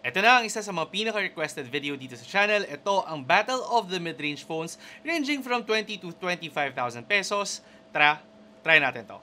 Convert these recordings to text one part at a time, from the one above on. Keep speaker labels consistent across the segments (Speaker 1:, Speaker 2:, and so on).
Speaker 1: Ito na ang isa sa mga pinaka-requested video dito sa channel. Ito ang Battle of the Mid-Range Phones ranging from 20 to 25,000 pesos. Tara, try natin to.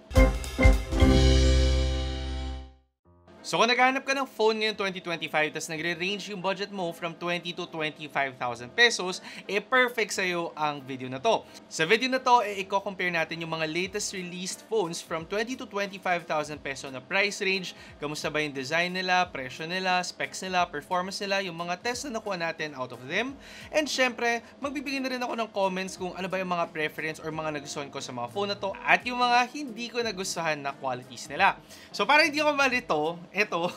Speaker 1: So kung naghahanap ka ng phone ngayon 2025 tapos nagre-range yung budget mo from 20 to 25,000 pesos, perfect sa'yo ang video na to. Sa video na to, i-compare natin yung mga latest released phones from 20 to 25,000 peso na price range. Kamusta ba yung design nila, presyo nila, specs nila, performance nila, yung mga test na nakuha natin out of them. And syempre, magbibigay na rin ako ng comments kung ano ba yung mga preference or mga nagustuhan ko sa mga phone na to at yung mga hindi ko nagustuhan na qualities nila. So para hindi ako malito, eto,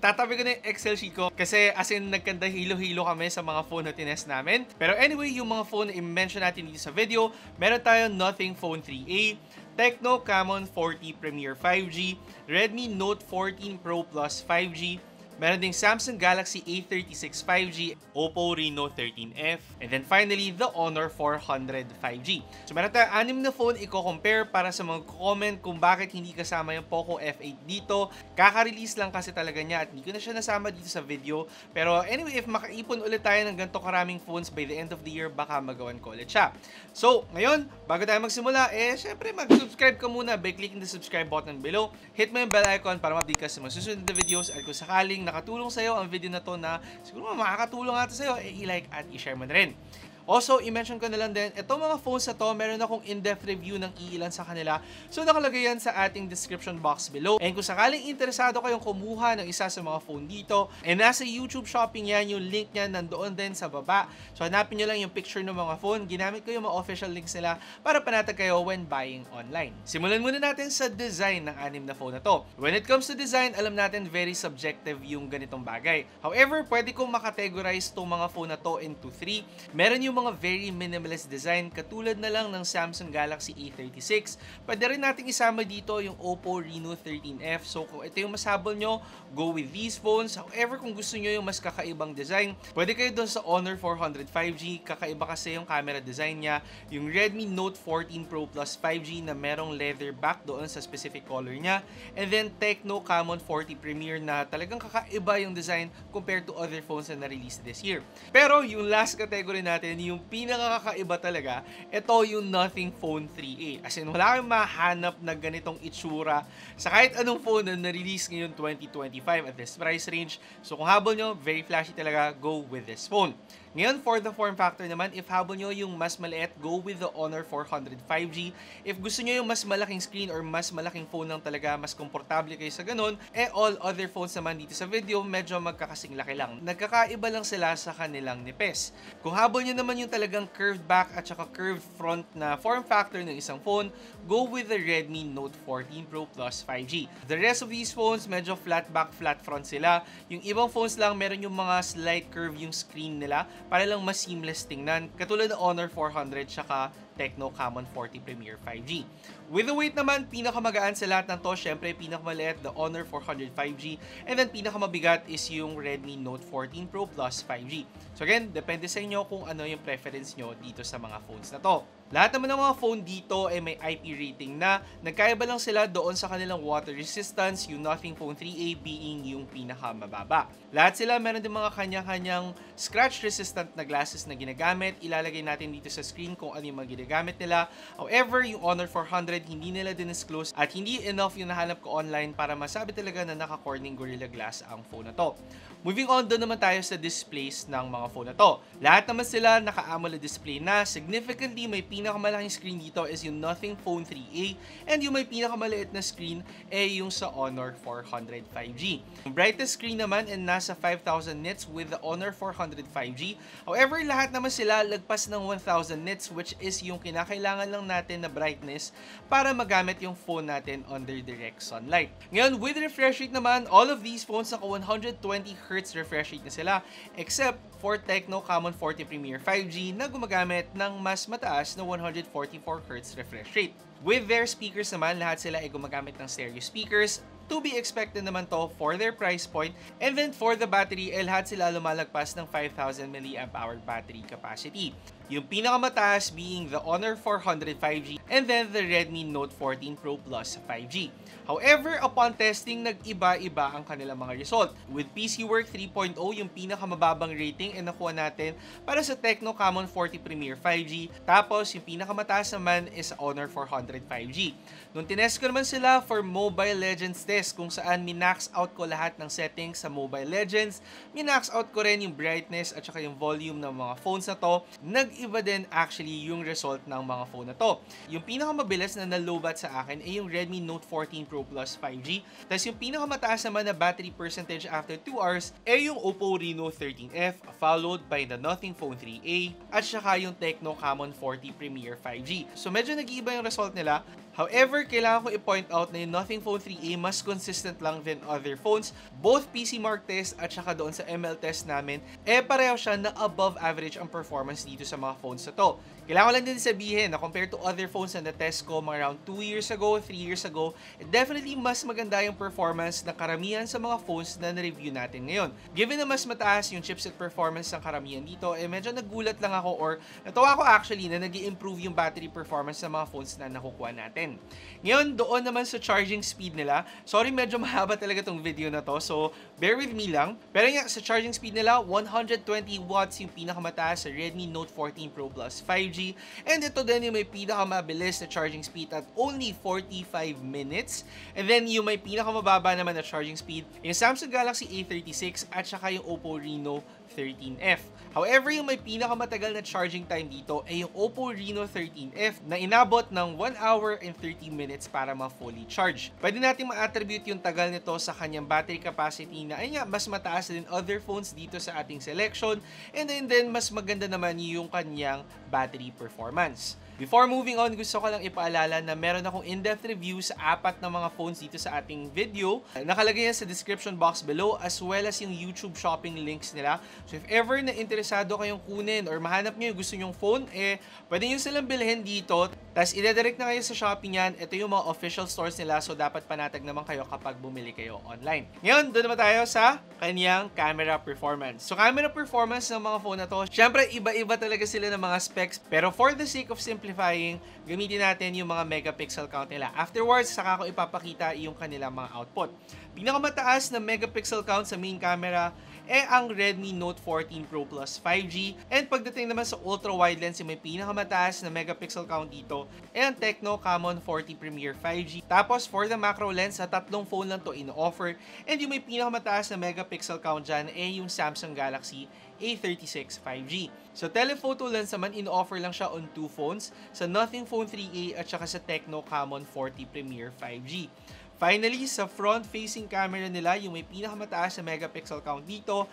Speaker 1: tatabi ko na yung Excel sheet ko kasi as in nagkanda hilo-hilo kami sa mga phone na tinest namin. Pero anyway, yung mga phone na i-mention natin dito sa video, meron tayong Nothing Phone 3A, Tecno Camon 40 Premier 5G, Redmi Note 14 Pro Plus 5G, meron ding Samsung Galaxy A36 5G, Oppo Reno 13F, and then finally, the Honor 400 5G. So meron tayong 6 na phone i-compare para sa mga comment kung bakit hindi kasama yung Poco F8 dito. Kaka-release lang kasi talaga niya at hindi ko na siya nasama dito sa video. Pero anyway, if makaipon ulit tayo ng ganito karaming phones by the end of the year, baka magawan ko ulit siya. So ngayon, bago tayo magsimula, syempre mag-subscribe ka muna by clicking the subscribe button below. Hit mo yung bell icon para ma-update ka sa mga susunod na videos at kung sakaling nakatulong sa'yo ang video na to na siguro makakatulong ata sa'yo, i-like at i-share mo na rin. Also, i-mention ko na lang din, itong mga phones na to, meron akong in-depth review ng iilan sa kanila. So, nakalagay yan sa ating description box below. And kung sakaling interesado kayong kumuha ng isa sa mga phone dito, and nasa YouTube shopping yan, yung link niya nandoon din sa baba. So, hanapin nyo lang yung picture ng mga phone. Ginamit ko yung mga official links nila para panatag kayo when buying online. Simulan muna natin sa design ng 6 na phone na to. When it comes to design, alam natin very subjective yung ganitong bagay. However, pwede kong makategorize itong mga phone na to into 3. Meron yung mga very minimalist design katulad na lang ng Samsung Galaxy A36. Pwede rin nating isama dito yung Oppo Reno 13F. So kung ito yung mas habol nyo, go with these phones. However, kung gusto nyo yung mas kakaibang design, pwede kayo doon sa Honor 400 5G. Kakaiba kasi yung camera design niya. Yung Redmi Note 14 Pro Plus 5G na merong leather back doon sa specific color niya. And then Tecno Camon 40 Premier na talagang kakaiba yung design compared to other phones na na-release this year. Pero yung last category natin, yung pinakakaiba talaga, ito yung Nothing Phone 3A. As in, wala kayong mahanap na ganitong itsura sa kahit anong phone na na-release ngayon 2025 at this price range. So kung habol nyo, very flashy talaga, go with this phone. Ngayon, for the form factor naman, if habol nyo yung mas maliit, go with the Honor 400 5G. If gusto nyo yung mas malaking screen or mas malaking phone lang talaga, mas komportable kayo sa ganun, all other phones naman dito sa video, medyo magkakasing laki lang. Nagkakaiba lang sila sa kanilang nipis. Kung habol nyo naman yung talagang curved back at saka curved front na form factor ng isang phone, go with the Redmi Note 14 Pro Plus 5G. The rest of these phones, medyo flat back, flat front sila. Yung ibang phones lang, meron yung mga slight curve yung screen nila para lang mas seamless tingnan, katulad ng Honor 400 tsaka Tecno Camon 40 Premier 5G. With the weight naman, pinakamagaan sa lahat ng to, syempre pinakamaliit, the Honor 400 5G, and then pinakamabigat is yung Redmi Note 14 Pro Plus 5G. So again, depende sa inyo kung ano yung preference nyo dito sa mga phones na to. Lahat naman ng mga phone dito ay may IP rating na nagkaiba lang sila doon sa kanilang water resistance, yung Nothing Phone 3A being yung pinakamababa. Lahat sila meron din mga kanya-kanyang scratch resistant na glasses na ginagamit. Ilalagay natin dito sa screen kung ano yung mga ginagamit nila. However, yung Honor 400 hindi nila din-disclose at hindi enough yung nahanap ko online para masabi talaga na naka-Corning Gorilla Glass ang phone na to. Moving on, doon naman tayo sa displays ng mga phone na to. Lahat naman sila naka-AMOLED display na. Significantly, may pinakamalaking screen dito is yung Nothing Phone 3A and yung may pinakamaliit na screen ay yung sa Honor 400 5G. Yung brightest screen naman ay nasa 5,000 nits with the Honor 400 5G. However, lahat naman sila lagpas ng 1,000 nits which is yung kinakailangan lang natin na brightness para magamit yung phone natin under direct sunlight. Ngayon, with refresh rate naman, all of these phones naka 120Hz refresh rate na sila except for Tecno Camon 40 Premier 5G na gumagamit ng mas mataas na 144Hz refresh rate. With their speakers naman, lahat sila ay gumagamit ng stereo speakers. To be expected naman to for their price point. And then for the battery, lahat sila lumalagpas ng 5,000 mAh battery capacity. Yung pinakamataas being the Honor 400 5G and then the Redmi Note 14 Pro Plus 5G. However, upon testing, nag-iba-iba ang kanilang mga result. With PCWork 3.0, yung pinakamababang rating ay nakuha natin para sa Tecno Camon 40 Premier 5G. Tapos, yung pinakamataas naman is Honor 400 5G. Nung tinest ko naman sila for Mobile Legends test kung saan minax out ko lahat ng settings sa Mobile Legends, minax out ko rin yung brightness at saka yung volume ng mga phones na to, nag-iba din actually yung result ng mga phone na to. Yung pinakamabilis na nalobat sa akin ay yung Redmi Note 14 Pro Plus 5G. Tapos yung pinakamataas naman na battery percentage after 2 hours ay yung Oppo Reno 13F followed by the Nothing Phone 3a at saka yung Tecno Camon 40 Premier 5G. So medyo nag-iiba yung result nila. However, kailangan ko i-point out na yung Nothing Phone 3a mas consistent lang than other phones. Both PC Mark test at saka doon sa ML test namin, pareho siya na above average ang performance dito sa mga phones na to. Kailangan ko lang din sabihin na compared to other phones na na-test ko mga around 2 years ago, 3 years ago, definitely mas maganda yung performance na karamihan sa mga phones na na-review natin ngayon. Given na mas mataas yung chipset performance ng karamihan dito, medyo nagulat lang ako or natawa ko actually na nag-i-improve yung battery performance ng mga phones na nakukuha natin. Ngayon, doon naman sa charging speed nila, sorry medyo mahaba talaga tong video na to, so bear with me lang. Pero nga, sa charging speed nila, 120 watts yung pinakamataas sa Redmi Note 14 Pro Plus 5G. And ito din yung may pinakamabilis na charging speed at only 45 minutes. And then yung may pinakamababa naman na charging speed, yung Samsung Galaxy A36 at saka yung Oppo Reno 13F. However, yung may pinakamatagal na charging time dito ay yung Oppo Reno 13F na inabot ng 1 hour and 30 minutes para ma-fully charge. Pwede natin ma-attribute yung tagal nito sa kanyang battery capacity na ay nga mas mataas din other phones dito sa ating selection, and then mas maganda naman yung kanyang battery performance. Before moving on, gusto ko lang ipaalala na meron akong in-depth review sa 4 ng mga phones dito sa ating video. Nakalagay yan sa description box below as well as yung YouTube shopping links nila. So if ever na interesado kayong kunin or mahanap nyo yung gusto nyong phone, pwede nyo silang bilhin dito. Tapos i-redirect na kayo sa Shopee niyan. Ito yung mga official stores nila, so dapat panatag naman kayo kapag bumili kayo online. Ngayon, doon naman tayo sa kanyang camera performance. So camera performance ng mga phone na to, syempre iba-iba talaga sila ng mga specs. Pero for the sake of simplifying, gamitin natin yung mga megapixel count nila. Afterwards, saka ko ipapakita yung kanilang mga output. Pinakamataas na megapixel count sa main camera ang Redmi Note 14 Pro Plus 5G. And pagdating naman sa ultra-wide lens, yung may pinakamataas na megapixel count dito ang Tecno Camon 40 Premier 5G. Tapos for the macro lens, sa tatlong phone lang to in-offer. And yung may pinakamataas na megapixel count dyan yung Samsung Galaxy A36 5G. So telephoto lens naman, in-offer lang siya on 2 phones, sa Nothing Phone 3a at saka sa Tecno Camon 40 Premier 5G. Finally, sa front-facing camera nila, yung may pinakamataas na megapixel count dito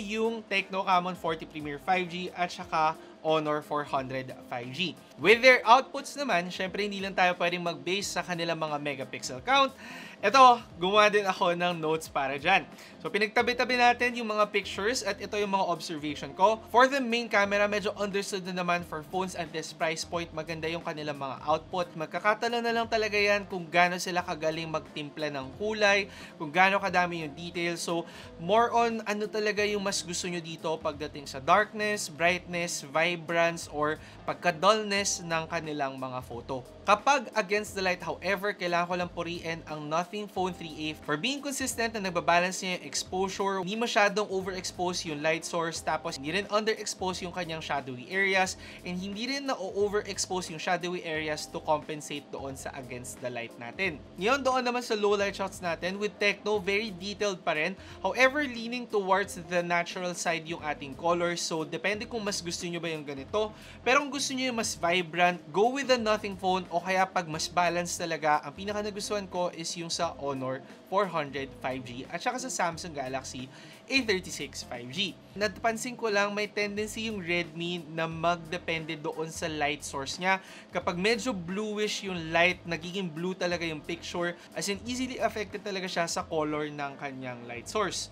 Speaker 1: yung Tecno Camon 40 Premier 5G at saka Honor 400 5G. With their outputs naman, syempre hindi lang tayo pwedeng mag-base sa kanilang mga megapixel count. Ito, gumawa din ako ng notes para dyan. So, pinagtabi-tabi natin yung mga pictures at ito yung mga observation ko. For the main camera, medyo understood na naman for phones at this price point, maganda yung kanilang mga output. Magkakatalo na lang talaga yan kung gaano sila kagaling magtimpla ng kulay, kung gaano kadami yung details. So, more on ano talaga yung mas gusto nyo dito pagdating sa darkness, brightness, vibrance, or pagka-dullness ng kanilang mga photo. Kapag against the light, however, kailangan ko lang puriin ang Nothing Phone 3a for being consistent na nagbabalance niya yung exposure, hindi masyadong overexpose yung light source, tapos hindi rin underexpose yung kanyang shadowy areas, and hindi rin na-overexpose yung shadowy areas to compensate doon sa against the light natin. Ngayon, doon naman sa low light shots natin, with Tecno, very detailed pa rin, however, leaning towards the natural side yung ating colors, so depende kung mas gusto nyo ba yung ganito. Pero kung gusto nyo yung mas vibrant, go with the Nothing Phone, o kaya pag mas balance talaga, ang pinaka nagustuhan ko is yung sa Honor 400 5G at saka sa Samsung Galaxy A36 5G. Napansin ko lang may tendency yung Redmi na magdepende doon sa light source niya. Kapag medyo bluish yung light, nagiging blue talaga yung picture, as in easily affected talaga siya sa color ng kanyang light source.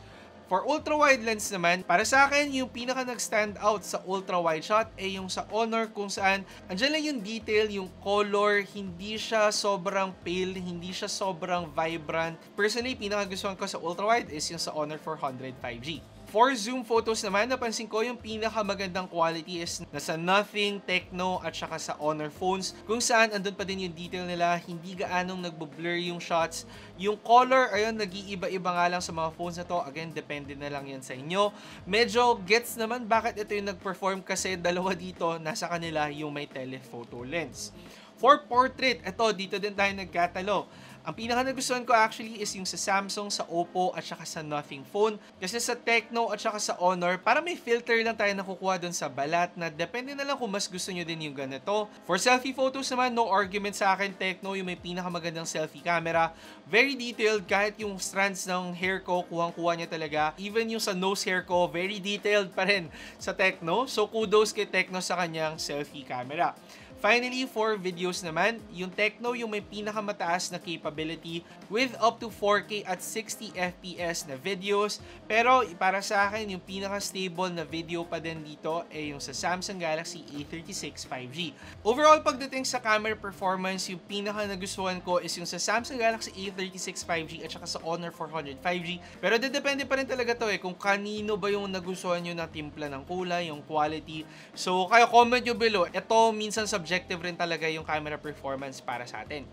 Speaker 1: For ultra-wide lens naman, para sa akin, yung pinaka nag-stand out sa ultra-wide shot ay yung sa Honor, kung saan andyan lang yung detail, yung color, hindi siya sobrang pale, hindi siya sobrang vibrant. Personally, pinaka gustuhan ko sa ultra-wide is yung sa Honor 400 5G. For zoom photos naman, napansin ko yung pinakamagandang quality is nasa Nothing, Tecno at saka sa Honor phones, kung saan andun pa din yung detail nila, hindi gaanong nagbo-blur yung shots. Yung color, ayun, nag-iiba-iba nga lang sa mga phones na to. Again, depende na lang yan sa inyo. Medyo gets naman bakit ito yung nag-perform kasi dalawa dito, nasa kanila yung may telephoto lens. For portrait, ito, dito din tayo nagkatalo. Ang pinaka nagustuhan ko actually is yung sa Samsung, sa Oppo, at saka sa Nothing phone. Kasi sa Tecno at saka sa Honor, para may filter lang tayo nakukuha dun sa balat na depende na lang kung mas gusto nyo din yung ganito. For selfie photos naman, no argument sa akin, Tecno yung may pinakamagandang selfie camera. Very detailed, kahit yung strands ng hair ko, kuhang-kuha niya talaga. Even yung sa nose hair ko, very detailed pa rin sa Tecno. So kudos kay Tecno sa kanyang selfie camera. Finally, for videos naman, yung Tecno yung may pinakamataas na capability with up to 4K at 60 FPS na videos. Pero para sa akin, yung pinaka-stable na video pa din dito ay yung sa Samsung Galaxy A36 5G. Overall, pagdating sa camera performance, yung pinaka-nagustuhan ko is yung sa Samsung Galaxy A36 5G at saka sa Honor 400 5G. Pero depende pa rin talaga to kung kanino ba yung nagustuhan nyo na timpla ng kulay, yung quality. So, kayo comment nyo below. Ito minsan subjective rin talaga yung camera performance para sa atin.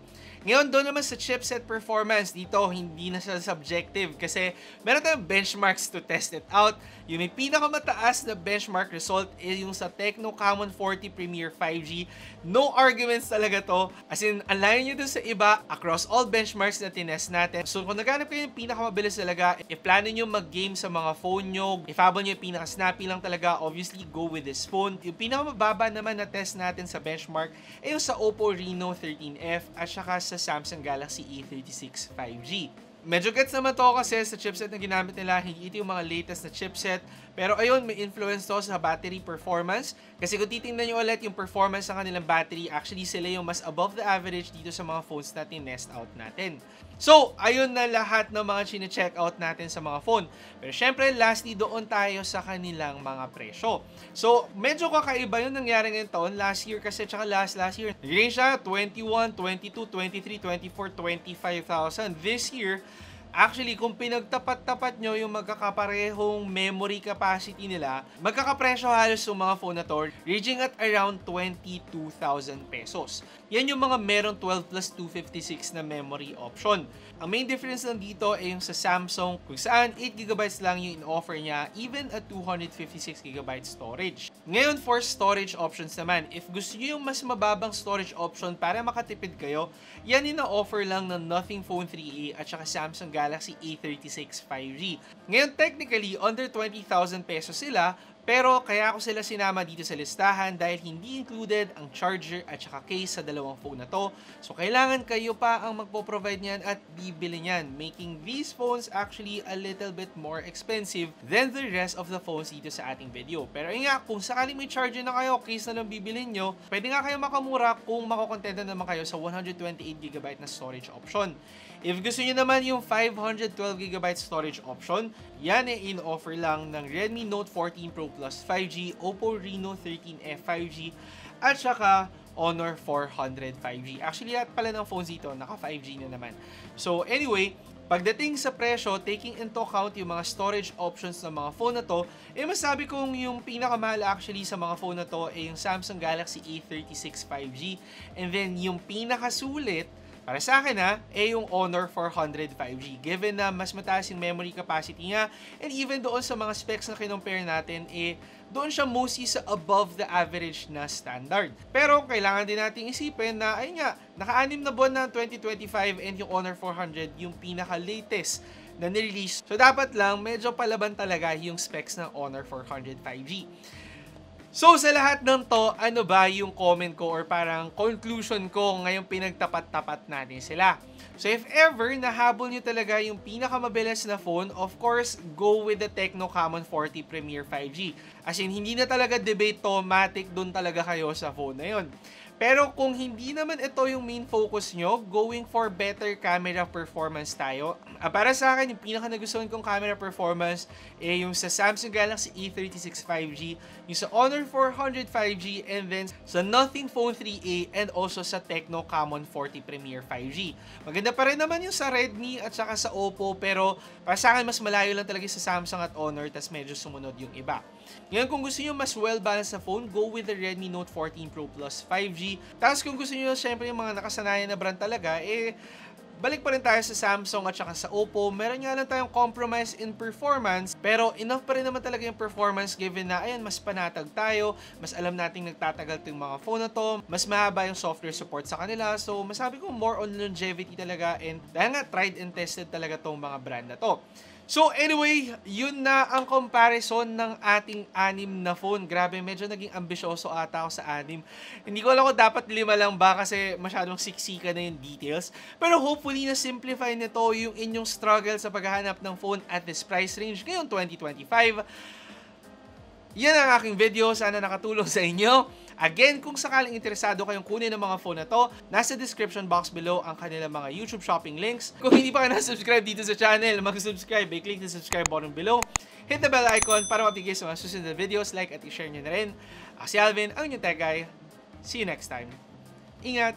Speaker 1: Ngayon, doon naman sa chipset performance, dito hindi na siya subjective kasi meron tayong benchmarks to test it out. Yung may pinakamataas na benchmark result is yung sa Tecno Camon 40 Premier 5G. No arguments talaga to. As in, alayo nyo dun sa iba across all benchmarks na tinest natin. So, kung naghanap kayo yung pinakamabilis talaga, if plano nyo mag-game sa mga phone nyo, if habang nyo yung pinaka-snappy lang talaga, obviously, go with this phone. Yung pinakamababa naman na test natin sa benchmark ay yung sa Oppo Reno 13F at saka sa Samsung Galaxy A36 5G. Medyo gets naman to kasi sa chipset na ginamit nila, hindi ito yung mga latest na chipset. Pero ayun, may influence to sa battery performance. Kasi kung titingnan nyo ulit yung performance ng kanilang battery, actually sila yung mas above the average dito sa mga phones na tinest out natin. So, ayun na lahat ng mga chine-check out natin sa mga phone. Pero syempre, lastly, doon tayo sa kanilang mga presyo. So, medyo kakaiba yung nangyari ngayong taon. Last year kasi, tsaka last year. Nag-range siya 21, 22, 23, 24, 25,000. This year, actually, kung pinagtapat-tapat nyo yung magkakaparehong memory capacity nila, magkakapresyo halos yung mga phone na to, ranging at around 22,000 pesos. Yan yung mga meron 12 plus 256 na memory option. Ang main difference lang dito ay yung sa Samsung, kung saan 8GB lang yung in-offer niya, even at 256GB storage. Ngayon, for storage options naman, if gusto nyo yung mas mababang storage option para makatipid kayo, yan yung na-offer lang ng Nothing Phone 3a at saka Samsung Galaxy A36 5G. Ngayon, technically, under 20,000 pesos sila, pero kaya ako sila sinama dito sa listahan dahil hindi included ang charger at saka case sa dalawang phone na to. So, kailangan kayo pa ang magpo-provide niyan at bibili niyan, making these phones actually a little bit more expensive than the rest of the phones dito sa ating video. Pero yun nga, kung sakaling may charger na kayo, case na lang bibilin nyo, pwede nga kayo makamura kung makukontenta naman kayo sa 128GB na storage option. If gusto nyo naman yung 512GB storage option, yan ay in-offer lang ng Redmi Note 14 Pro Plus 5G, Oppo Reno 13F 5G, at saka Honor 400 5G. Actually, lahat pala ng phones dito, naka 5G na naman. So anyway, pagdating sa presyo, taking into account yung mga storage options ng mga phone na to, masabi kong yung pinakamahal actually sa mga phone na to ay yung Samsung Galaxy A36 5G. And then yung pinakasulit, para sa akin yung Honor 400 5G. Given na mas mataas yung memory capacity niya, and even doon sa mga specs na kinompare natin, doon siya mostly sa above the average na standard. Pero kailangan din nating isipin na, ayun nga, naka-6 na buwan na 2025 and yung Honor 400 yung pinaka-latest na nirelease. So dapat lang, medyo palaban talaga yung specs ng Honor 400 5G. So, sa lahat ng to, ano ba yung comment ko or parang conclusion ko ngayong pinagtapat-tapat natin sila? So, if ever nahabol nyo talaga yung pinakamabilis na phone, of course, go with the Tecno Camon 40 Premier 5G. As in, hindi na talaga debate to, matic doon talaga kayo sa phone na yun. Pero kung hindi naman ito yung main focus nyo, going for better camera performance tayo. Para sa akin, yung pinaka nagustuhan kong camera performance yung sa Samsung Galaxy A36 5G, yung sa Honor 400 5G, and then sa Nothing Phone 3a, and also sa Tecno Camon 40 Premier 5G. Maganda pa rin naman yung sa Redmi at saka sa Oppo, pero para sa akin mas malayo lang talaga sa Samsung at Honor, tas medyo sumunod yung iba. Ngayon, kung gusto nyo mas well-balanced na phone, go with the Redmi Note 14 Pro Plus 5G. Tapos kung gusto nyo, syempre yung mga nakasanayan na brand talaga, balik pa rin tayo sa Samsung at saka sa Oppo. Meron nga lang tayong compromise in performance, pero enough pa rin naman talaga yung performance given na, ayan, mas panatag tayo, mas alam nating nagtatagal itong mga phone na to, mas mahaba yung software support sa kanila. So, masabi ko more on longevity talaga, and dahil nga tried and tested talaga tong mga brand na to. So anyway, yun na ang comparison ng ating 6 na phone. Grabe, medyo naging ambisyoso ata ako sa 6. Hindi ko alam kung dapat 5 lang ba kasi masyadong siksika na yung details. Pero hopefully na-simplify nito yung inyong struggle sa paghahanap ng phone at this price range ngayong 2025. Yan ang aking video. Sana nakatulong sa inyo. Again, kung sakaling interesado kayong kunin ng mga phone na to, nasa description box below ang kanilang mga YouTube shopping links. Kung hindi pa kayo na-subscribe dito sa channel, mag-subscribe, click the subscribe button below. Hit the bell icon para mapigil sa mga susunod na videos, like at i-share nyo na rin. Ako si Alvin, ang inyong tech guy. See you next time. Ingat!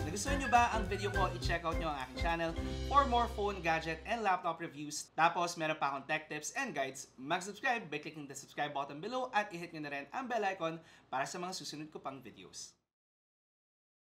Speaker 1: Nagustuhan nyo ba ang video ko? I-check out nyo ang aking channel for more phone, gadget, and laptop reviews. Tapos, meron pa akong tech tips and guides. Mag-subscribe by clicking the subscribe button below at i-hit nyo na rin ang bell icon para sa mga susunod ko pang videos.